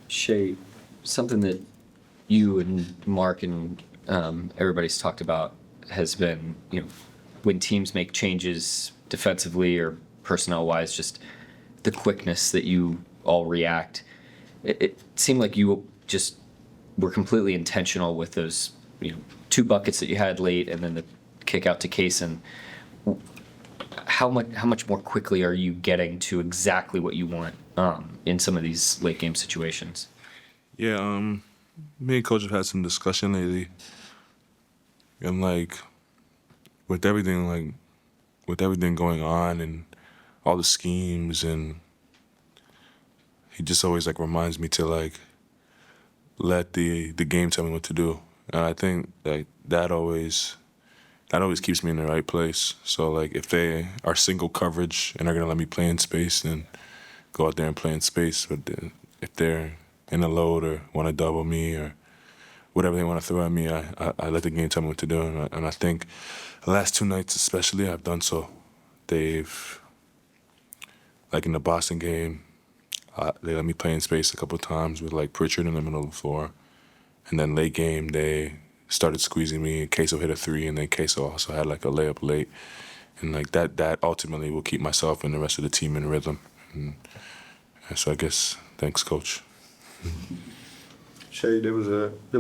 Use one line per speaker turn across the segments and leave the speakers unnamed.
Shai, something that you and Mark and everybody's talked about has been, when teams make changes defensively or personnel-wise, just the quickness that you all react. It seemed like you just were completely intentional with those, two buckets that you had late, and then the kick out to Cason. How much more quickly are you getting to exactly what you want in some of these late game situations?
Yeah, me and Coach have had some discussion lately, and with everything going on and all the schemes, and he just always reminds me to let the game tell me what to do. And I think that always keeps me in the right place. So if they are single coverage and are gonna let me play in space, then go out there and play in space. But then if they're in a load or want to double me or whatever they want to throw at me, I let the game tell me what to do. And I think the last two nights especially, I've done so. They've, in the Boston game, they let me play in space a couple of times with Pritchard in the middle of the floor. And then late game, they started squeezing me. Cason hit a three, and then Cason also had a layup late. And that ultimately will keep myself and the rest of the team in rhythm. And so I guess thanks, Coach.
Shai, there was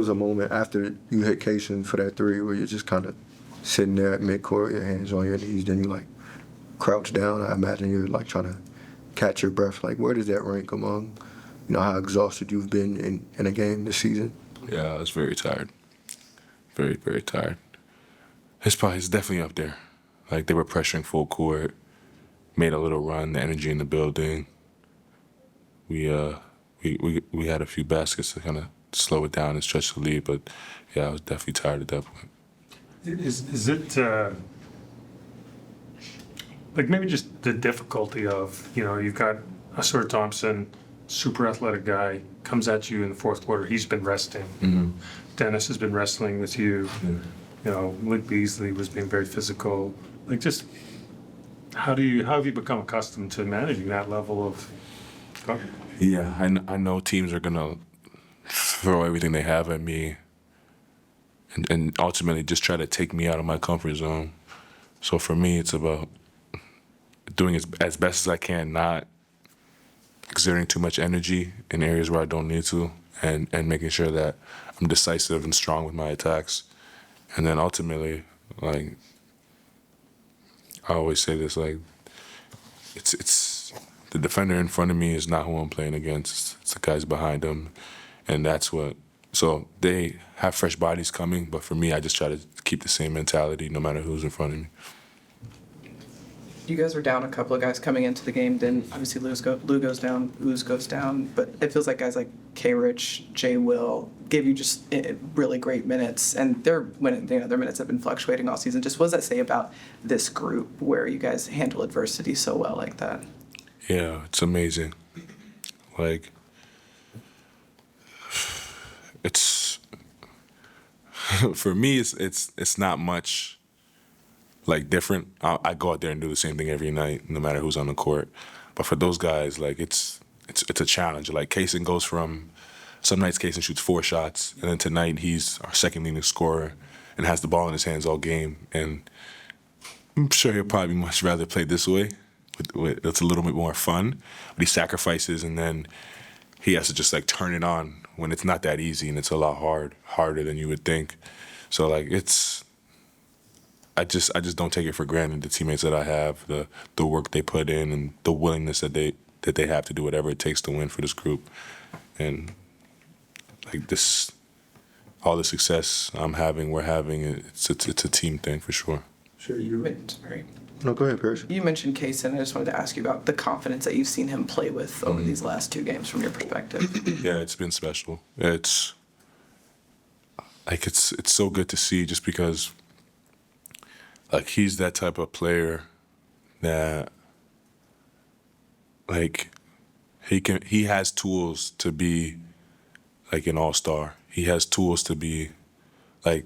a moment after you hit Cason for that three where you're just kind of sitting there at midcourt, your hands on your knees, then you crouch down. I imagine you're trying to catch your breath. Where does that rank among, how exhausted you've been in a game this season?
Yeah, I was very tired. Very, very tired. It's definitely up there. They were pressuring full court, made a little run, the energy in the building. We had a few baskets to kind of slow it down and stretch the lead, but yeah, I was definitely tired at that point.
Is it maybe just the difficulty of, you've got Asur Thompson, super athletic guy, comes at you in the fourth quarter. He's been resting.
Mm-hmm.
Dennis has been wrestling with you.
Yeah.
Luke Beasley was being very physical. Just how have you become accustomed to managing that level of?
Yeah, I know teams are gonna throw everything they have at me, and ultimately just try to take me out of my comfort zone. So for me, it's about doing as best as I can, not exerting too much energy in areas where I don't need to, and making sure that I'm decisive and strong with my attacks. And then ultimately, I always say this, it's the defender in front of me is not who I'm playing against. It's the guys behind them, and that's what. So they have fresh bodies coming, but for me, I just try to keep the same mentality no matter who's in front of me.
You guys were down a couple of guys coming into the game. Then obviously Lou goes down, Ooze goes down. But it feels like guys like K-Rich, J. Will give you just really great minutes, and their minutes have been fluctuating all season. Just what does that say about this group where you guys handle adversity so well like that?
Yeah, it's amazing. It's for me. It's not much. Different. I go out there and do the same thing every night, no matter who's on the court. But for those guys, it's a challenge. Cason goes from some nights Cason shoots 4 shots, and then tonight he's our second leading scorer and has the ball in his hands all game. And I'm sure he'll probably much rather play this way. It's a little bit more fun, but he sacrifices, and then he has to just turn it on when it's not that easy, and it's a lot harder than you would think. So I just don't take it for granted, the teammates that I have, the work they put in, and the willingness that they have to do whatever it takes to win for this group. And all the success we're having, it's a team thing for sure.
Sure,
Sorry.
No, go ahead, Parrish.
You mentioned Cason. I just wanted to ask you about the confidence that you've seen him play with over these last 2 games from your perspective.
Yeah, it's been special. It's so good to see, just because he's that type of player that he has tools to be an all-star. He has tools to be I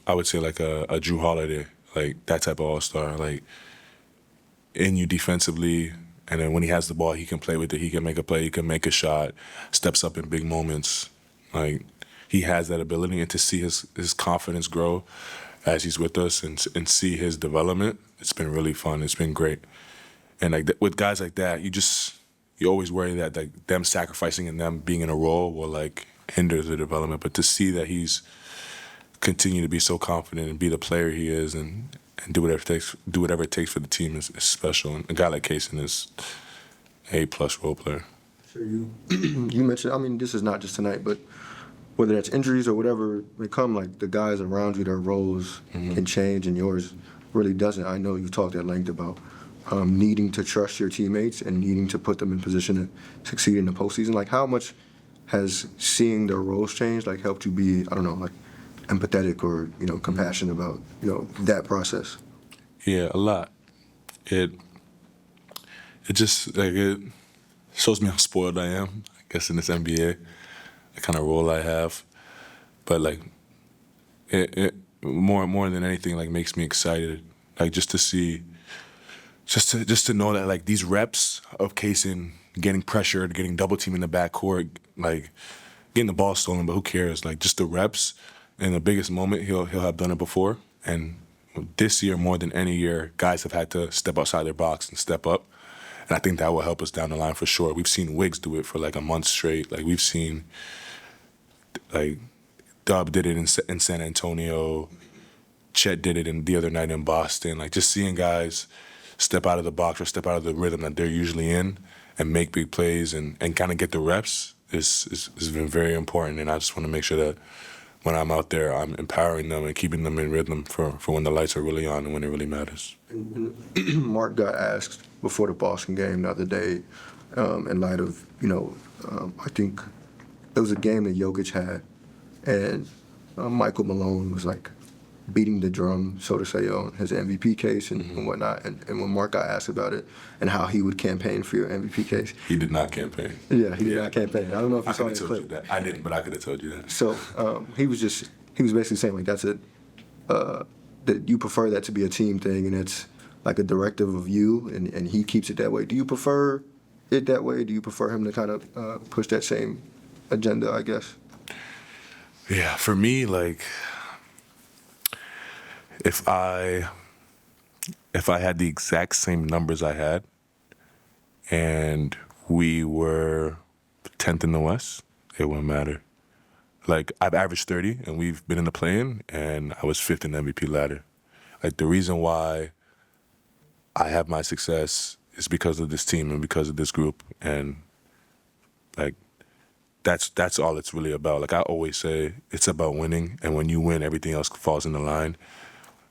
would say a Drew Holiday, that type of all-star, in you defensively And then when he has the ball, he can play with it. He can make a play. He can make a shot. Steps up in big moments. Like, he has that ability. And to see his confidence grow as he's with us and see his development, it's been really fun. It's been great. And like with guys like that, you always worry that like them sacrificing and them being in a role will like hinder the development. But to see that he's continue to be so confident and be the player he is and do whatever it takes for the team is special. And a guy like Cason is A+ role player.
Sure, you mentioned, I mean, this is not just tonight, but whether that's injuries or whatever may come, like the guys around you, their roles can change and yours really doesn't. I know you talked at length about needing to trust your teammates and needing to put them in position to succeed in the postseason. Like, how much has seeing their roles change, like, helped you be, I don't know, like, empathetic or, compassionate about, that process?
Yeah, a lot. It just, like, it shows me how spoiled I am, I guess, in this NBA, the kind of role I have. But, like, it more than anything, like, makes me excited. Like, just to see, just to know that, like, these reps of Cason getting pressured, getting double teamed in the backcourt, like, getting the ball stolen, but who cares? Like, just the reps in the biggest moment, he'll have done it before. And this year, more than any year, guys have had to step outside their box and step up. And I think that will help us down the line for sure. We've seen Wiggs do it for like a month straight. Like, we've seen, like, Dub did it in San Antonio. Chet did it the other night in Boston. Like, just seeing guys step out of the box or step out of the rhythm that they're usually in and make big plays and kind of get the reps has been very important. And I just want to make sure that when I'm out there, I'm empowering them and keeping them in rhythm for when the lights are really on and when it really matters.
Mark got asked before the Boston game the other day, in light of, I think it was a game that Jokic had, and Michael Malone was like beating the drum, so to say, on his MVP case and whatnot. And when Mark got asked about it and how he would campaign for your MVP case.
He did not campaign.
Yeah, he did not campaign. I don't know if you
I
saw
could have
the
told you
clip.
that. I didn't, but I could have told you that.
So he was basically saying, like, that's it, that you prefer that to be a team thing and it's like a directive of you and he keeps it that way. Do you prefer it that way? Do you prefer him to kind of push that same agenda, I guess?
Yeah, for me, like, if I had the exact same numbers I had and we were 10th in the West, it wouldn't matter. Like, I've averaged 30 and we've been in the play-in and I was 5th in the MVP ladder. Like, the reason why I have my success is because of this team and because of this group. And, like, that's all it's really about. Like, I always say, it's about winning. And when you win, everything else falls in the line.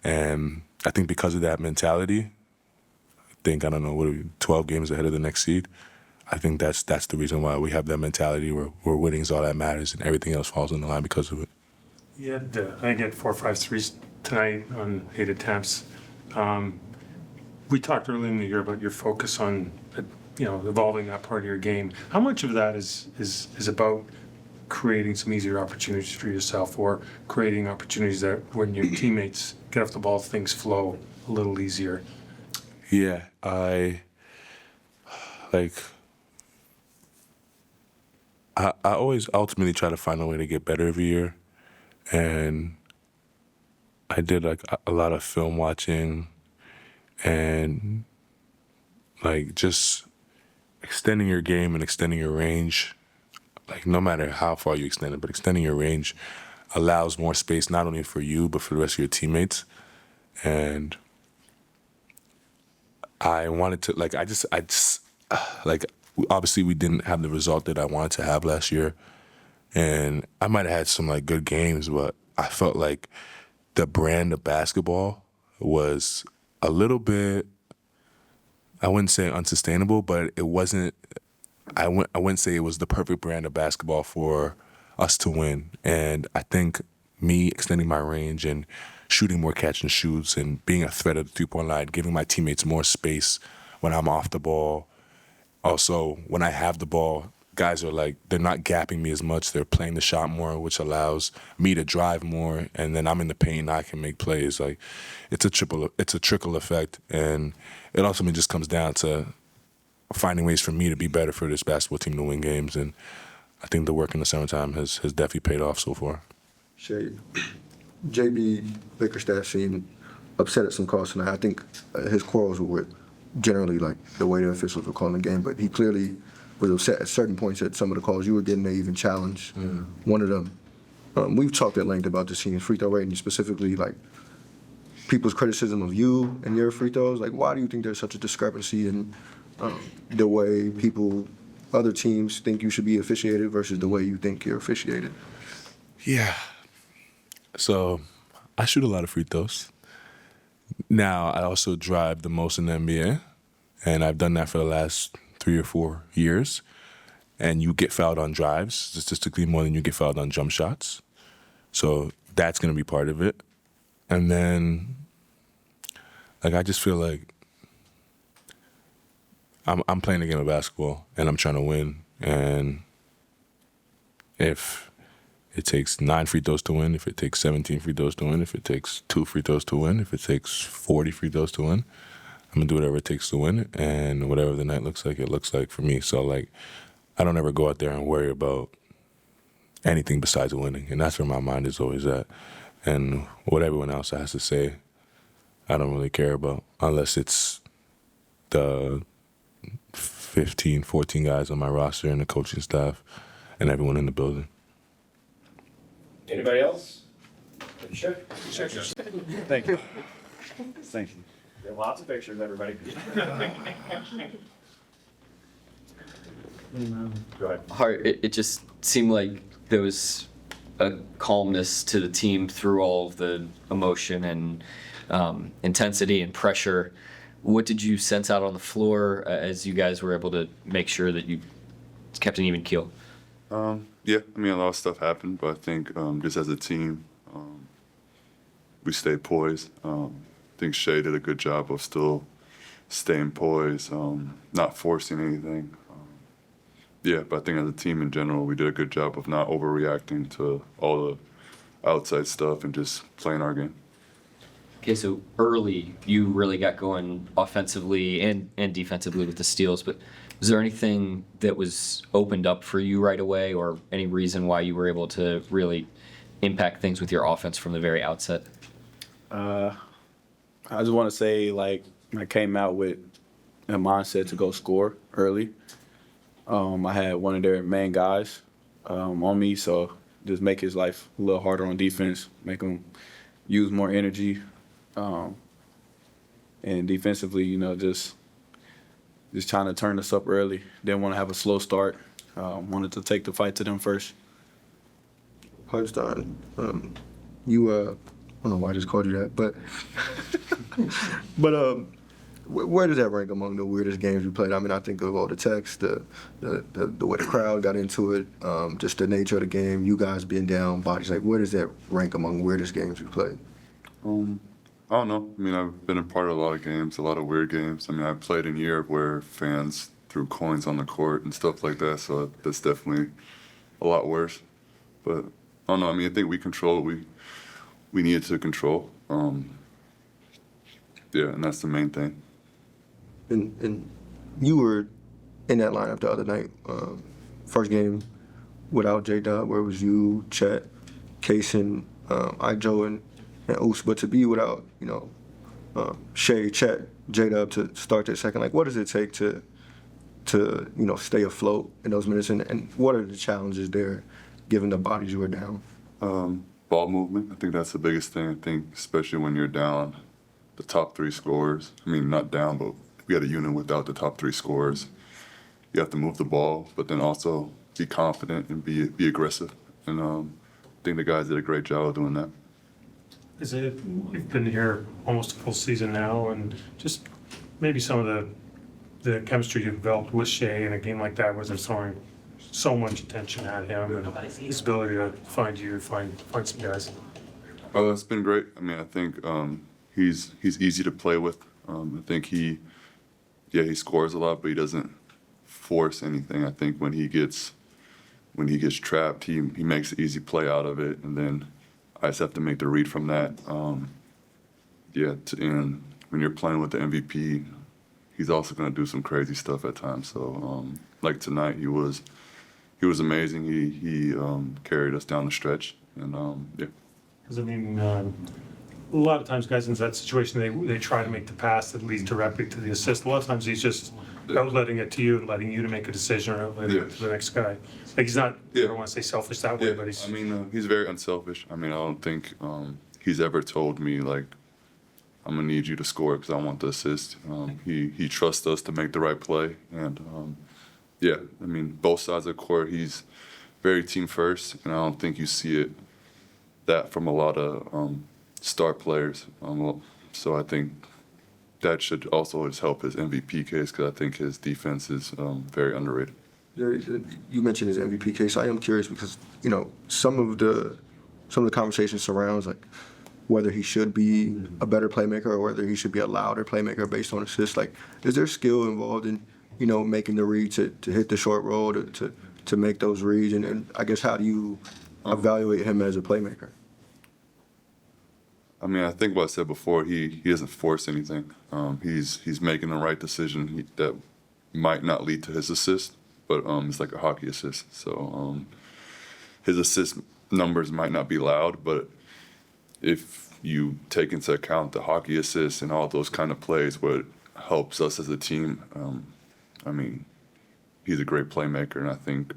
And I think because of that mentality, I don't know, what are we, 12 games ahead of the next seed? I think that's the reason why we have that mentality where winning is all that matters and everything else falls in the line because of it.
You had, I get 4 or 5 threes tonight on 8 attempts. We talked earlier in the year about your focus on, evolving that part of your game. How much of that is about creating some easier opportunities for yourself or creating opportunities that when your teammates get off the ball, things flow a little easier?
Yeah, I always ultimately try to find a way to get better every year. And I did like a lot of film watching and like just extending your game and extending your range. Like, no matter how far you extend it, but extending your range allows more space not only for you but for the rest of your teammates. And I wanted to like obviously we didn't have the result that I wanted to have last year, and I might have had some like good games, but I felt like the brand of basketball was a little bit, I wouldn't say unsustainable, but it wasn't. I wouldn't say it was the perfect brand of basketball for us to win. And I think me extending my range and shooting more catch and shoots and being a threat at the 3-point line, giving my teammates more space when I'm off the ball. Also, when I have the ball, guys are like, they're not gapping me as much. They're playing the shot more, which allows me to drive more. And then I'm in the paint and I can make plays. Like, it's a trickle effect. And it ultimately just comes down to finding ways for me to be better for this basketball team to win games. And I think the work in the summertime has definitely paid off so far.
Shai, JB Bickerstaff seemed upset at some calls tonight. I think his quarrels were with generally like the way the officials were calling the game, but he clearly was upset at certain points at some of the calls you were getting. They even challenged one of them. We've talked at length about this team's free throw rating, specifically like people's criticism of you and your free throws. Like, why do you think there's such a discrepancy in the way other teams think you should be officiated versus the way you think you're officiated?
Yeah. So I shoot a lot of free throws. Now, I also drive the most in the NBA, and I've done that for the last 3 or 4 years. And you get fouled on drives, statistically more than you get fouled on jump shots. So that's going to be part of it. And then, like, I just feel like I'm playing a game of basketball, and I'm trying to win. And if it takes 9 free throws to win, if it takes 17 free throws to win, if it takes 2 free throws to win, if it takes 40 free throws to win, I'm going to do whatever it takes to win it. And whatever the night looks like, it looks like for me. So, like, I don't ever go out there and worry about anything besides winning. And that's where my mind is always at. And what everyone else has to say, I don't really care about, unless it's the 15, 14 guys on my roster and the coaching staff and everyone in the building.
Anybody else? Sure.
Thank you. Thank you.
There are lots of pictures, everybody. Go ahead.
Hart, it just seemed like there was a calmness to the team through all of the emotion and intensity and pressure. What did you sense out on the floor as you guys were able to make sure that you kept an even keel?
Yeah, I mean, a lot of stuff happened, but I think just as a team, we stayed poised. I think Shai did a good job of still staying poised, not forcing anything. Yeah, but I think as a team in general, we did a good job of not overreacting to all the outside stuff and just playing our game.
Okay, so early you really got going offensively and defensively with the steals, but was there anything that was opened up for you right away, or any reason why you were able to really impact things with your offense from the very outset?
I just want to say, like, I came out with a mindset to go score early. I had one of their main guys on me, so just make his life a little harder on defense, make him use more energy. And defensively, you know, just trying to turn us up early. Didn't want to have a slow start. Wanted to take the fight to them first.
Hartenstein, you I don't know why I just called you that, but where does that rank among the weirdest games you played? I mean, I think of all the texts, the way the crowd got into it, just the nature of the game, you guys being down, bodies. Like, where does that rank among weirdest games you played?
I don't know. I mean, I've been a part of a lot of games, a lot of weird games. I mean, I played in Europe where fans threw coins on the court and stuff like that, so that's definitely a lot worse. But I don't know. I mean, I think we controlled what we needed to control. Yeah, and that's the main thing.
And you were in that lineup the other night, first game without J-Dub, where it was you, Chet, Cason, Daigneault, and Oos, but to be without, you know, Shai, Chet, J-Dub to start that second, like, what does it take to you know, stay afloat in those minutes, and what are the challenges there, given the bodies you were down?
Ball movement, I think that's the biggest thing. I think especially when you're down the top 3 scorers. I mean, not down, but we had a unit without the top 3 scorers. You have to move the ball, but then also be confident and be aggressive. And I think the guys did a great job of doing that.
You've been here almost a full season now, and just maybe some of the chemistry you developed with Shai in a game like that wasn't throwing so much attention at him, and his ability to find some guys.
Oh, it's been great. I mean, I think he's easy to play with. I think he scores a lot, but he doesn't force anything. I think when he gets trapped, he makes an easy play out of it, and then I just have to make the read from that. And when you're playing with the MVP, he's also going to do some crazy stuff at times. So like tonight, he was amazing. He carried us down the stretch, and yeah.
Because I mean, a lot of times guys in that situation, they try to make the pass that leads directly to the assist. A lot of times he's just outletting it to you, letting you to make a decision or outletting it to the next guy. Like he's not, I don't want to say selfish that way, but he's.
I mean, he's very unselfish. I mean, I don't think he's ever told me like, I'm gonna need you to score because I want the assist. He trusts us to make the right play, and yeah, I mean, both sides of the court, he's very team first, and I don't think you see it that from a lot of star players. So I think that should also just help his MVP case because I think his defense is very underrated.
You mentioned his MVP case. I am curious because some of the conversation surrounds like whether he should be a better playmaker or whether he should be a louder playmaker based on assists. Like, is there skill involved in making the read to hit the short roll to make those reads? And I guess how do you evaluate him as a playmaker?
I mean, I think what I said before, he doesn't force anything. He's making the right decision that might not lead to his assist, but it's like a hockey assist. So his assist numbers might not be loud, but if you take into account the hockey assists and all those kind of plays, what helps us as a team, I mean, he's a great playmaker, and I think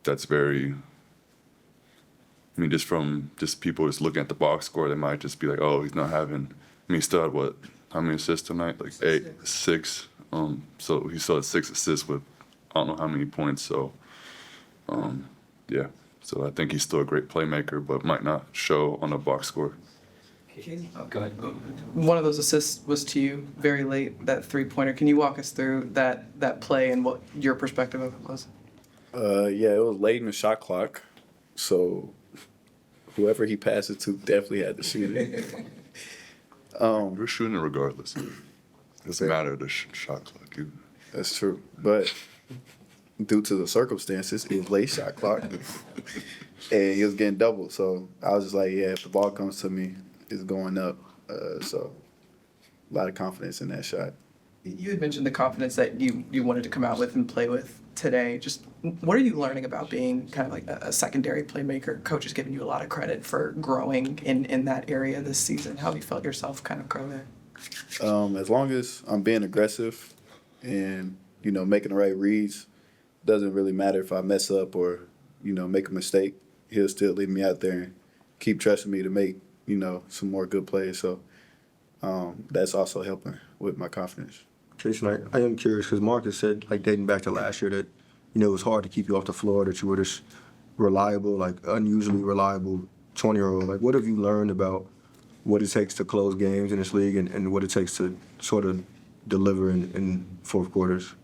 that's very. I mean, just people just looking at the box score, they might just be like, "Oh, he's not having." I mean, he still had how many assists tonight? Like 6. So he still had 6 assists with I don't know how many points. So, yeah. So I think he's still a great playmaker, but might not show on the box score.
Go ahead.
One of those assists was to you very late, that 3-pointer. Can you walk us through that play and what your perspective of it was?
Yeah, it was late in the shot clock, so whoever he passed it to definitely had to shoot it.
We're shooting it regardless. It doesn't matter the shot clock.
That's true, but due to the circumstances, it was late shot clock, and he was getting doubled. So I was just like, yeah, if the ball comes to me, it's going up. So a lot of confidence in that shot.
You had mentioned the confidence that you wanted to come out with and play with today. Just what are you learning about being kind of like a secondary playmaker? Coach has given you a lot of credit for growing in that area this season. How have you felt yourself kind of grow there?
As long as I'm being aggressive and making the right reads, doesn't really matter if I mess up or make a mistake. He'll still leave me out there and keep trusting me to make some more good plays. So that's also helping with my confidence.
Cason, I am curious because Marcus said, like dating back to last year, that it was hard to keep you off the floor, that you were this reliable, like unusually reliable 20-year-old. Like, what have you learned about what it takes to close games in this league and what it takes to sort of deliver in fourth quarters?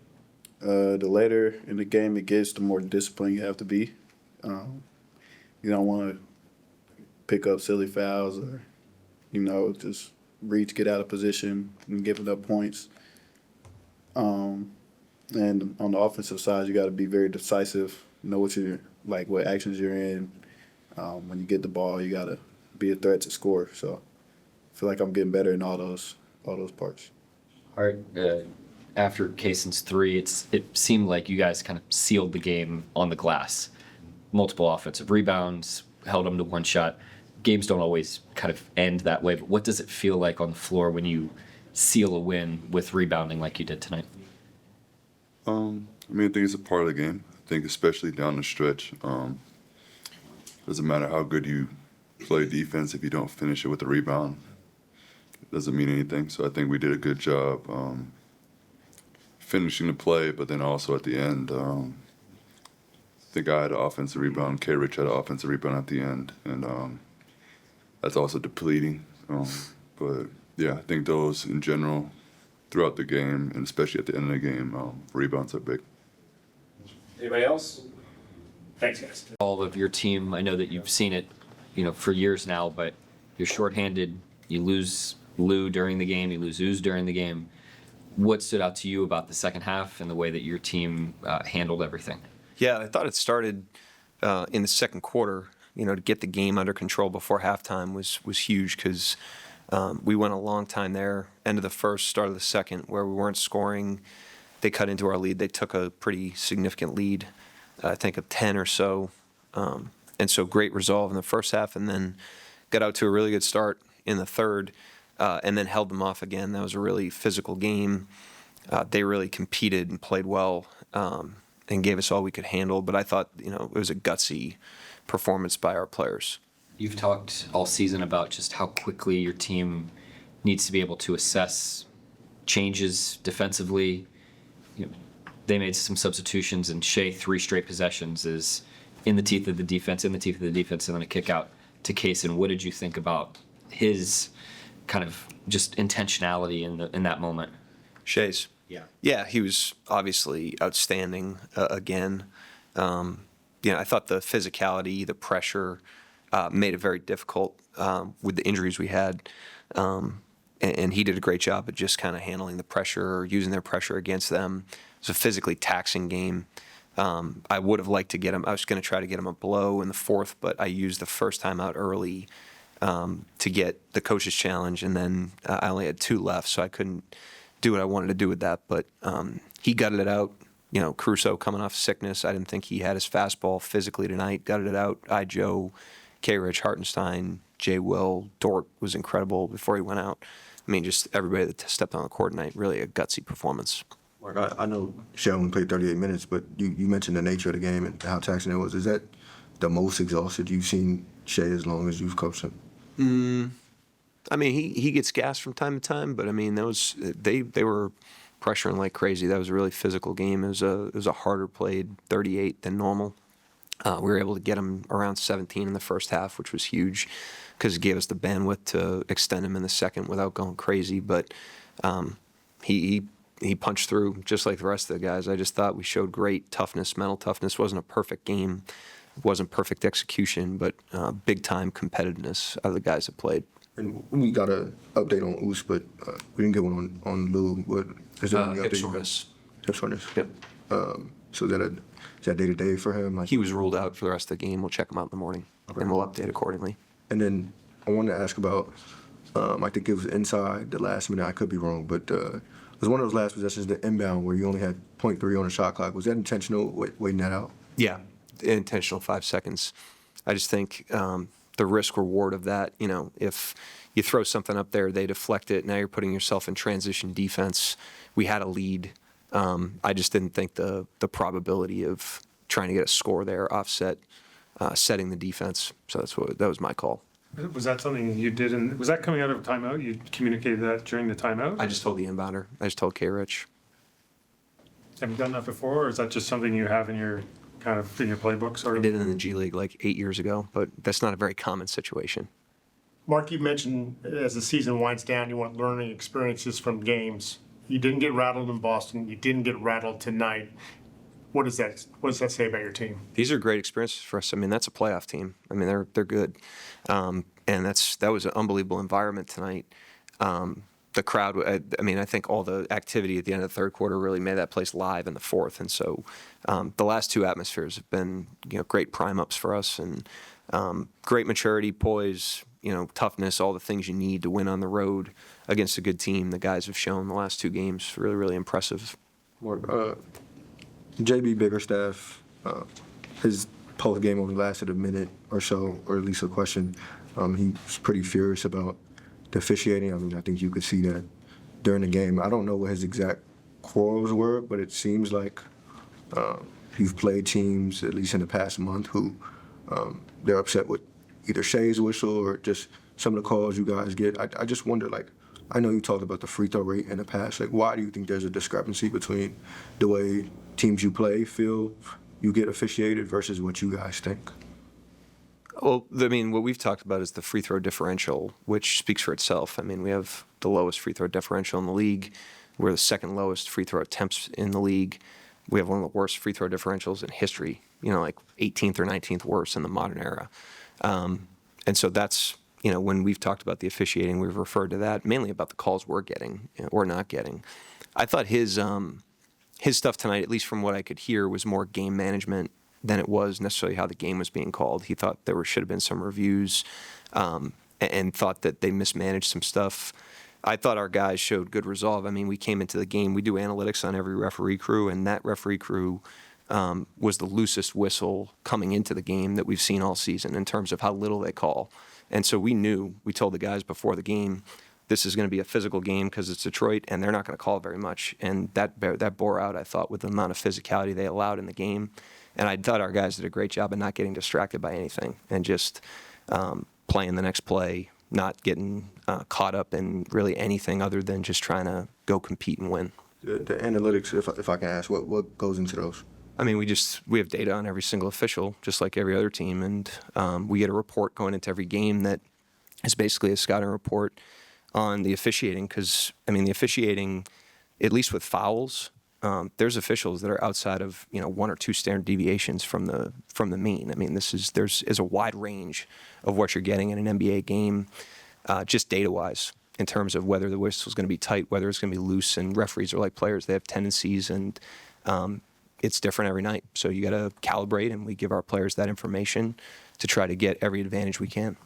The later in the game it gets, the more disciplined you have to be. You don't want to pick up silly fouls or, just reach, get out of position and giving up points. And on the offensive side, you got to be very decisive, know what actions you're in. When you get the ball, you got to be a threat to score. So I feel like I'm getting better in all those parts.
All right. After Cason's 3, it seemed like you guys kind of sealed the game on the glass. Multiple offensive rebounds, held them to one shot. Games don't always kind of end that way, but what does it feel like on the floor when you seal a win with rebounding like you did tonight?
I mean, I think it's a part of the game. I think especially down the stretch, doesn't matter how good you play defense if you don't finish it with a rebound. It doesn't mean anything. So I think we did a good job finishing the play, but then also at the end, I think I had an offensive rebound, K. Rich had an offensive rebound at the end, and that's also depleting. But yeah, I think those in general throughout the game, and especially at the end of the game, rebounds are big.
Anybody else? Thanks, guys.
All of your team, I know that you've seen it, for years now, but you're shorthanded, you lose Lou during the game, you lose Uz during the game. What stood out to you about the second half and the way that your team handled everything?
Yeah, I thought it started in the second quarter. To get the game under control before halftime was huge because We went a long time there, end of the first, start of the second, where we weren't scoring. They cut into our lead. They took a pretty significant lead, I think of 10 or so. And so great resolve in the first half, and then got out to a really good start in the third, and then held them off again. That was a really physical game. They really competed and played well, and gave us all we could handle. But I thought, it was a gutsy performance by our players.
You've talked all season about just how quickly your team needs to be able to assess changes defensively. They made some substitutions, and Shai, 3 straight possessions, is in the teeth of the defense, and then a kick out to Cason. What did you think about his kind of just intentionality in that moment?
Shai's.
Yeah.
Yeah, he was obviously outstanding again. I thought the physicality, the pressure made it very difficult with the injuries we had. And he did a great job of just kind of handling the pressure, or using their pressure against them. It was a physically taxing game. I would have liked to get him. I was going to try to get him a blow in the fourth, but I used the first time out early to get the coach's challenge, and then I only had 2 left, so I couldn't do what I wanted to do with that. But he gutted it out. Caruso coming off sickness. I didn't think he had his fastball physically tonight. Gutted it out. Joe, K-Rich, Hartenstein, Jay Will, Dort was incredible before he went out. I mean, just everybody that stepped on the court tonight, really a gutsy performance.
Mark, I know Shai only played 38 minutes, but you mentioned the nature of the game and how taxing it was. Is that the most exhausted you've seen Shai as long as you've coached him?
I mean, he gets gassed from time to time, but I mean, they were pressuring like crazy. That was a really physical game. It was a harder played 38 than normal. We were able to get him around 17 in the first half, which was huge because it gave us the bandwidth to extend him in the second without going crazy. But he punched through just like the rest of the guys. I just thought we showed great toughness, mental toughness. Wasn't a perfect game. It wasn't perfect execution, but big-time competitiveness of the guys that played.
And we got an update on Oos, but we didn't get one on Lou. What is there any
Hip
update?
soreness.
Hip soreness.
Yep.
So is that day-to-day for him?
He was ruled out for the rest of the game. We'll check him out in the morning, and we'll update accordingly.
And then I wanted to ask about, I think it was inside the last minute. I could be wrong, but it was one of those last possessions, the inbound, where you only had 0.3 on the shot clock. Was that intentional, waiting that out?
Yeah, intentional 5 seconds. I just think the risk reward of that, if you throw something up there, they deflect it. Now you're putting yourself in transition defense. We had a lead. I just didn't think the probability of trying to get a score there offset setting the defense. So that was my call.
Was that something you did? Was that coming out of a timeout? You communicated that during the timeout?
I just told the inbounder. I just told K-Rich.
Have you done that before, or is that just something you have in your playbook? Sort
I
of.
did it in the G League like 8 years ago, but that's not a very common situation.
Mark, you mentioned as the season winds down, you want learning experiences from games. You didn't get rattled in Boston. You didn't get rattled tonight. What does that say about your team?
These are great experiences for us. I mean, that's a playoff team. I mean, they're good, and that was an unbelievable environment tonight. The crowd. I think all the activity at the end of the third quarter really made that place live in the fourth, and so the last 2 atmospheres have been great prime ups for us, and great maturity, poise, toughness, all the things you need to win on the road against a good team. The guys have shown the last 2 games really, really impressive.
Mark, JB Biggerstaff, his post game only lasted a minute or so, or at least a question. He was pretty furious about the officiating. I mean, I think you could see that during the game. I don't know what his exact quarrels were, but it seems like you've played teams, at least in the past month, who they're upset with either Shai's whistle or just some of the calls you guys get. I just wonder, I know you talked about the free throw rate in the past. Why do you think there's a discrepancy between the way teams you play feel you get officiated versus what you guys think?
Well, I mean, what we've talked about is the free throw differential, which speaks for itself. I mean, we have the lowest free throw differential in the league. We're the second lowest free throw attempts in the league. We have one of the worst free throw differentials in history, 18th or 19th worst in the modern era. And so that's, when we've talked about the officiating, we've referred to that mainly about the calls we're getting or not getting. I thought his stuff tonight, at least from what I could hear, was more game management than it was necessarily how the game was being called. He thought there should have been some reviews. and thought that they mismanaged some stuff. I thought our guys showed good resolve. I mean, we came into the game, we do analytics on every referee crew, and that referee crew was the loosest whistle coming into the game that we've seen all season in terms of how little they call. And so we told the guys before the game, this is going to be a physical game because it's Detroit, and they're not going to call very much. And that bore out, I thought, with the amount of physicality they allowed in the game. And I thought our guys did a great job of not getting distracted by anything and just playing the next play, not getting caught up in really anything other than just trying to go compete and win.
The analytics, if I can ask, what goes into those?
I mean, we have data on every single official, just like every other team, and we get a report going into every game that is basically a scouting report on the officiating. Because I mean, the officiating, at least with fouls, there's officials that are outside of 1 or 2 standard deviations from the mean. I mean, there's a wide range of what you're getting in an NBA game, just data wise, in terms of whether the whistle's going to be tight, whether it's going to be loose. And referees are like players; they have tendencies and it's different every night. So you got to calibrate, and we give our players that information to try to get every advantage we can.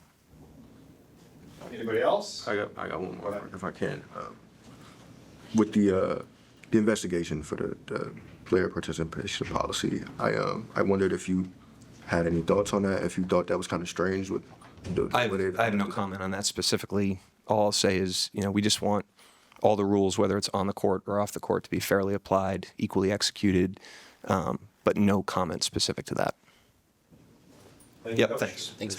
Anybody else?
I got one more, if I can. With the investigation for the player participation policy, I wondered if you had any thoughts on that, if you thought that was kind of strange with the
I
way they-
have no comment on that specifically. All I'll say is, we just want all the rules, whether it's on the court or off the court, to be fairly applied, equally executed, but no comment specific to that.
Thank you,
Yep,
Coach.
thanks.
Thanks.